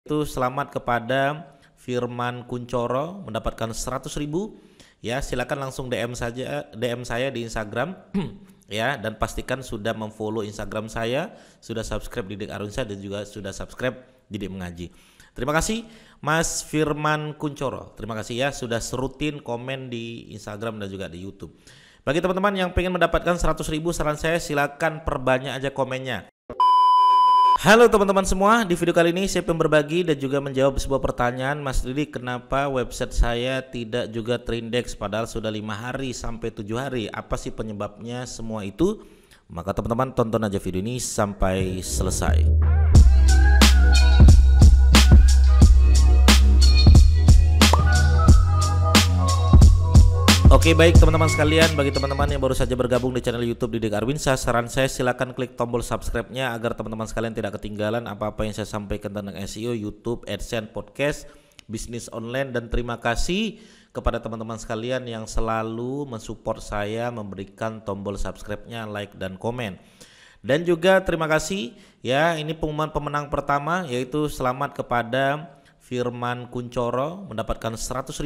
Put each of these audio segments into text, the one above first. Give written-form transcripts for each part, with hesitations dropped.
Itu selamat kepada Firman Kuncoro mendapatkan 100.000 ya. Silakan langsung DM saja, DM saya di Instagram ya, dan pastikan sudah memfollow Instagram saya, sudah subscribe Didik Arunsyah dan juga sudah subscribe Didik Mengaji. Terima kasih Mas Firman Kuncoro. Terima kasih ya sudah serutin komen di Instagram dan juga di YouTube. Bagi teman-teman yang pengen mendapatkan 100.000, saran saya silakan perbanyak aja komennya. Halo teman-teman semua, di video kali ini saya pengen berbagi dan juga menjawab sebuah pertanyaan. Mas Didik, kenapa website saya tidak juga terindeks padahal sudah 5 hari sampai 7 hari? Apa sih penyebabnya semua itu? Maka teman-teman tonton aja video ini sampai selesai. Oke, baik teman-teman sekalian, bagi teman-teman yang baru saja bergabung di channel YouTube Didik Arunsyah, saran saya silakan klik tombol subscribe-nya agar teman-teman sekalian tidak ketinggalan apa-apa yang saya sampaikan tentang SEO, YouTube, AdSense, podcast, bisnis online. Dan terima kasih kepada teman-teman sekalian yang selalu mensupport saya, memberikan tombol subscribe-nya, like dan komen. Dan juga terima kasih ya, ini pengumuman pemenang pertama, yaitu selamat kepada Firman Kuncoro mendapatkan 100.000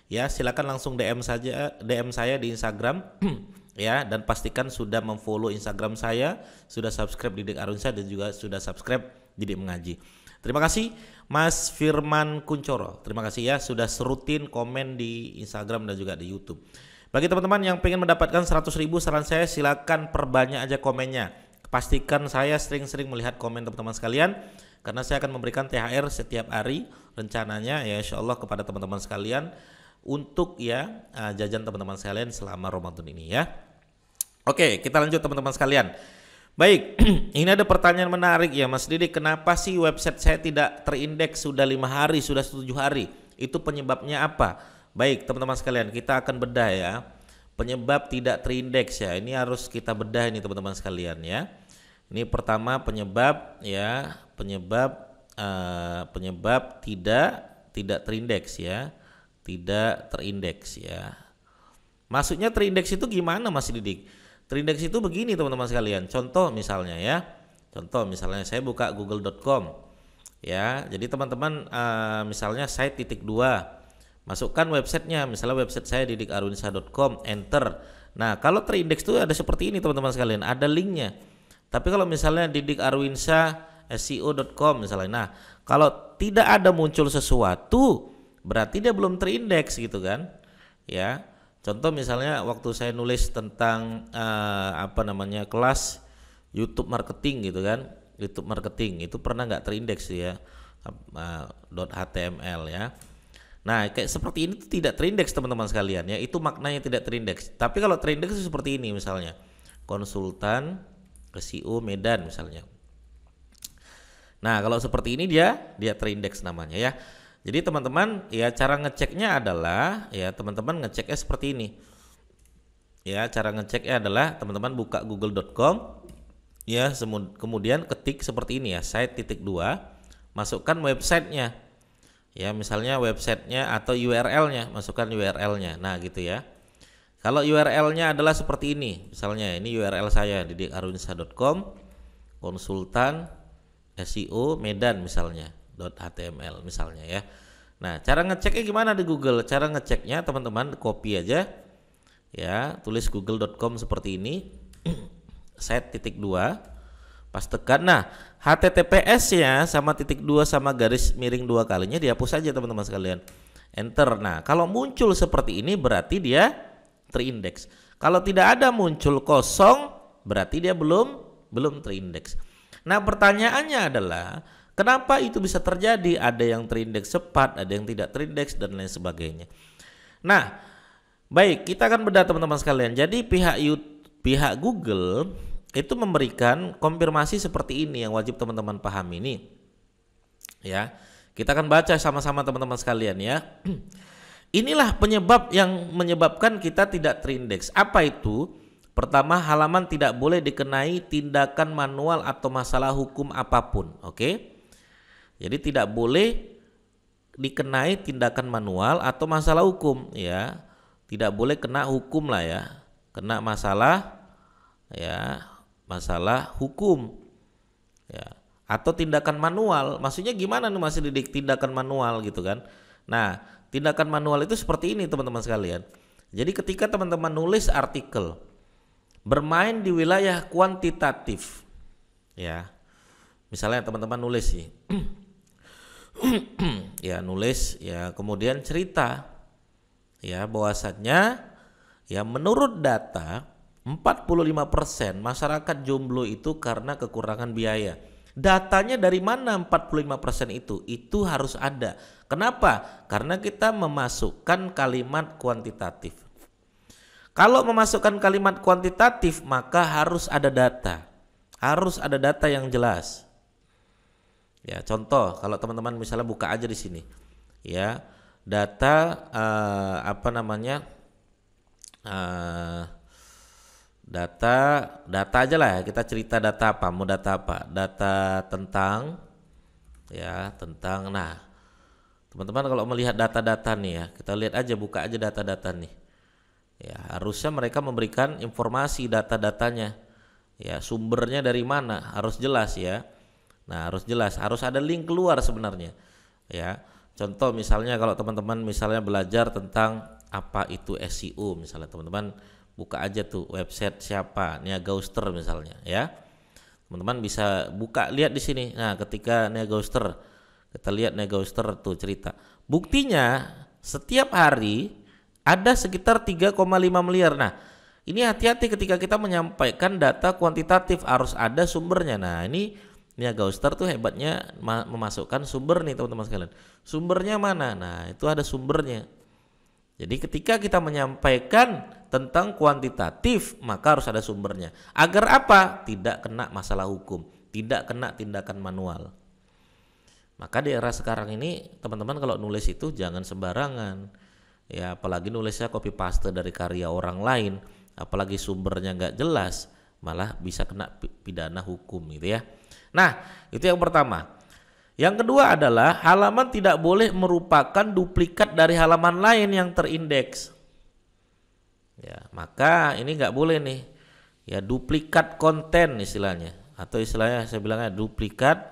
ya. Silakan langsung DM saja, DM saya di Instagram ya, dan pastikan sudah memfollow Instagram saya, sudah subscribe Didik Arunsyah dan juga sudah subscribe Didik Mengaji. Terima kasih Mas Firman Kuncoro. Terima kasih ya sudah serutin komen di Instagram dan juga di YouTube. Bagi teman-teman yang pengen mendapatkan 100.000, saran saya silakan perbanyak aja komennya. Pastikan saya sering-sering melihat komen teman-teman sekalian, karena saya akan memberikan THR setiap hari rencananya ya, insyaallah kepada teman-teman sekalian untuk ya jajan teman-teman sekalian selama Ramadan ini ya. Oke, kita lanjut teman-teman sekalian. Baik, ini ada pertanyaan menarik ya, Mas Didik, kenapa sih website saya tidak terindeks sudah 5 hari, sudah 7 hari? Itu penyebabnya apa? Baik teman-teman sekalian, kita akan bedah ya. Penyebab tidak terindeks ya, ini harus kita bedah ini teman-teman sekalian ya. Ini pertama penyebab ya, penyebab tidak terindeks ya. Tidak terindeks ya. Maksudnya terindeks itu gimana Mas Didik? Terindeks itu begini teman-teman sekalian. Contoh misalnya ya. Contoh misalnya saya buka google.com ya. Jadi teman-teman misalnya site titik 2. Masukkan websitenya, misalnya website saya didikarunsyah.com, enter. Nah, kalau terindeks itu ada seperti ini teman-teman sekalian, ada linknya. Tapi kalau misalnya didikarunsyah SEO.com misalnya. Nah, kalau tidak ada muncul sesuatu, berarti dia belum terindeks gitu kan ya. Contoh misalnya waktu saya nulis tentang kelas YouTube marketing gitu kan, YouTube marketing itu pernah nggak terindeks ya, .html ya. Nah kayak seperti ini tuh tidak terindeks teman-teman sekalian ya, itu maknanya tidak terindeks. Tapi kalau terindeks itu seperti ini misalnya, konsultan SEO Medan misalnya. Nah kalau seperti ini dia terindeks namanya ya. Jadi teman-teman ya, cara ngeceknya adalah ya, teman-teman ngeceknya seperti ini. Ya, cara ngeceknya adalah teman-teman buka google.com ya, kemudian ketik seperti ini ya, site titik 2, masukkan websitenya. Ya, misalnya websitenya atau URL-nya, masukkan URL-nya. Nah, gitu ya. Kalau URL-nya adalah seperti ini, misalnya ini URL saya didikarunsyah.com, konsultan SEO Medan misalnya. .html misalnya ya. Nah, cara ngeceknya gimana di Google? Cara ngeceknya teman-teman copy aja ya, tulis google.com seperti ini, set titik 2, pas tekan. Nah, HTTPS nya sama titik 2 sama garis miring 2 kalinya dihapus aja teman-teman sekalian, enter. Nah, kalau muncul seperti ini berarti dia terindeks. Kalau tidak ada muncul kosong berarti dia belum terindeks. Nah, pertanyaannya adalah kenapa itu bisa terjadi? Ada yang terindeks cepat, ada yang tidak terindeks dan lain sebagainya. Nah, baik, kita akan bedah teman-teman sekalian. Jadi pihak Google itu memberikan konfirmasi seperti ini yang wajib teman-teman pahami ini. Ya, kita akan baca sama-sama teman-teman sekalian ya. Inilah penyebab yang menyebabkan kita tidak terindeks. Apa itu? Pertama, halaman tidak boleh dikenai tindakan manual atau masalah hukum apapun. Oke? Jadi tidak boleh dikenai tindakan manual atau masalah hukum ya. Tidak boleh kena hukum lah ya. Kena masalah ya, masalah hukum. Ya. atau tindakan manual. Maksudnya gimana nih Mas Didik tindakan manual gitu kan? Nah, tindakan manual itu seperti ini teman-teman sekalian. Jadi ketika teman-teman nulis artikel bermain di wilayah kuantitatif, ya, misalnya teman-teman nulis sih, ya nulis, ya kemudian cerita, ya bahwasannya, ya menurut data 45% masyarakat jomblo itu karena kekurangan biaya. Datanya dari mana 45% itu? Itu harus ada. Kenapa? Karena kita memasukkan kalimat kuantitatif. Kalau memasukkan kalimat kuantitatif maka harus ada data. Harus ada data yang jelas. Ya, contoh kalau teman-teman misalnya buka aja di sini. Ya, data data aja lah ya, kita cerita data apa, mau data apa, data tentang, ya tentang, nah teman-teman kalau melihat data-data nih ya, kita lihat aja, buka aja data-data nih ya, harusnya mereka memberikan informasi data-datanya ya, sumbernya dari mana harus jelas ya. Nah harus jelas, harus ada link keluar sebenarnya ya. Contoh misalnya kalau teman-teman misalnya belajar tentang apa itu SEO, misalnya teman-teman buka aja tuh website siapa, Niaga Auster misalnya ya. Teman-teman bisa buka lihat di sini. Nah, ketika Niaga Auster, kita lihat Niaga Auster tuh cerita. Buktinya setiap hari ada sekitar 3,5 miliar. Nah, ini hati-hati ketika kita menyampaikan data kuantitatif, harus ada sumbernya. Nah, ini Niaga Auster tuh hebatnya memasukkan sumber nih teman-teman sekalian. Sumbernya mana? Nah, itu ada sumbernya. Jadi ketika kita menyampaikan tentang kuantitatif maka harus ada sumbernya. Agar apa? Tidak kena masalah hukum, tidak kena tindakan manual. Maka di era sekarang ini teman-teman kalau nulis itu jangan sembarangan. Ya apalagi nulisnya copy paste dari karya orang lain, apalagi sumbernya nggak jelas, malah bisa kena pidana hukum gitu ya. Nah, itu yang pertama. Yang kedua adalah halaman tidak boleh merupakan duplikat dari halaman lain yang terindeks. Ya, maka ini nggak boleh nih. Ya, duplikat konten istilahnya, atau istilahnya saya bilangnya duplikat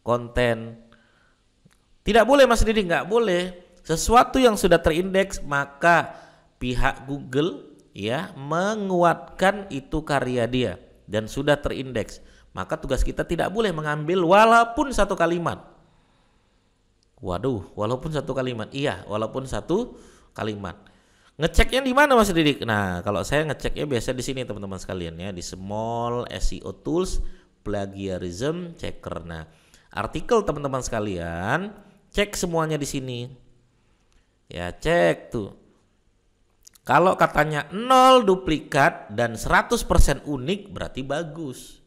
konten. Tidak boleh Mas Didi, nggak boleh. Sesuatu yang sudah terindeks maka pihak Google ya menguatkan itu karya dia dan sudah terindeks. Maka tugas kita tidak boleh mengambil walaupun satu kalimat. Waduh, walaupun satu kalimat. Iya, walaupun satu kalimat. Ngeceknya di mana Mas Didik? Nah, kalau saya ngeceknya biasa di sini teman-teman sekalian ya, di Small SEO Tools Plagiarism Checker. Nah, artikel teman-teman sekalian, cek semuanya di sini. Ya, cek tuh. Kalau katanya 0 duplikat dan 100% unik berarti bagus.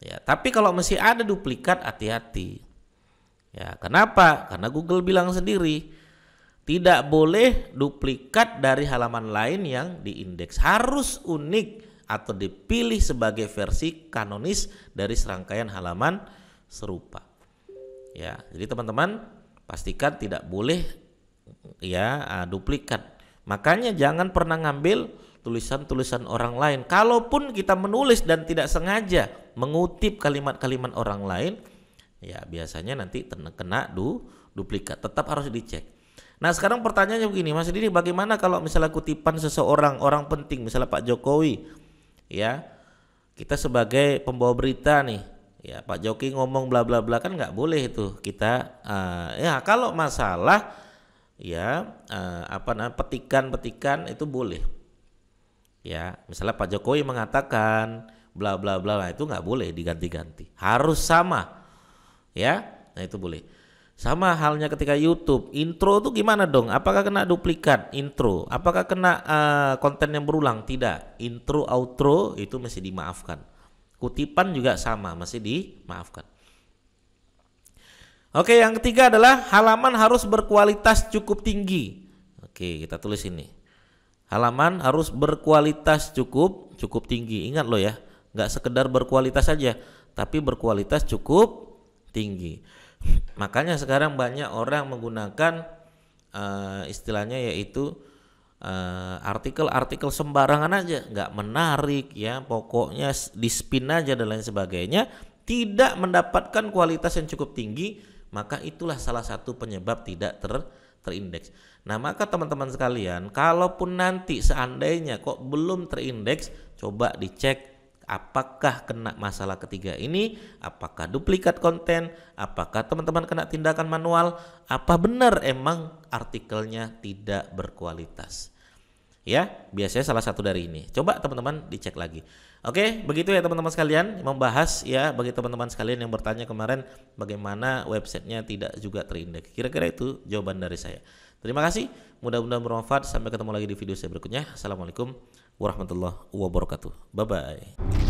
Ya, tapi kalau masih ada duplikat hati-hati. Ya, kenapa? Karena Google bilang sendiri tidak boleh duplikat dari halaman lain yang diindeks. Harus unik atau dipilih sebagai versi kanonis dari serangkaian halaman serupa. Ya, jadi teman-teman pastikan tidak boleh ya duplikat. Makanya jangan pernah ngambil tulisan-tulisan orang lain. Kalaupun kita menulis dan tidak sengaja mengutip kalimat-kalimat orang lain, ya biasanya nanti kena duplikat. Tetap harus dicek. Nah sekarang pertanyaannya begini, Mas Didi, bagaimana kalau misalnya kutipan seseorang, orang penting, misalnya Pak Jokowi, ya kita sebagai pembawa berita nih, ya Pak Jokowi ngomong bla bla bla, kan nggak boleh itu kita. Ya kalau masalah ya petikan-petikan itu boleh. Ya, misalnya Pak Jokowi mengatakan bla bla bla, itu nggak boleh diganti-ganti, harus sama, ya. Nah itu boleh. Sama halnya ketika YouTube, intro tuh gimana dong? Apakah kena duplikat intro? Apakah kena konten yang berulang? Tidak. Intro, outro itu masih dimaafkan. Kutipan juga sama, masih dimaafkan. Oke, yang ketiga adalah halaman harus berkualitas cukup tinggi. Oke, kita tulis ini. Halaman harus berkualitas cukup tinggi. Ingat loh ya, nggak sekedar berkualitas saja, tapi berkualitas cukup tinggi. Makanya sekarang banyak orang menggunakan istilahnya yaitu artikel-artikel sembarangan aja, nggak menarik ya, pokoknya di spin aja dan lain sebagainya. tidak mendapatkan kualitas yang cukup tinggi, maka itulah salah satu penyebab tidak terindeks. Nah, maka teman-teman sekalian, kalaupun nanti seandainya kok belum terindeks, coba dicek apakah kena masalah ketiga ini, apakah duplikat konten, apakah teman-teman kena tindakan manual, apa benar emang artikelnya tidak berkualitas. Ya, biasanya salah satu dari ini. Coba teman-teman dicek lagi. Oke, begitu ya teman-teman sekalian, membahas ya bagi teman-teman sekalian yang bertanya kemarin bagaimana websitenya tidak juga terindeks. Kira-kira itu jawaban dari saya. Terima kasih, mudah-mudahan bermanfaat. Sampai ketemu lagi di video saya berikutnya. Assalamualaikum warahmatullahi wabarakatuh. Bye-bye.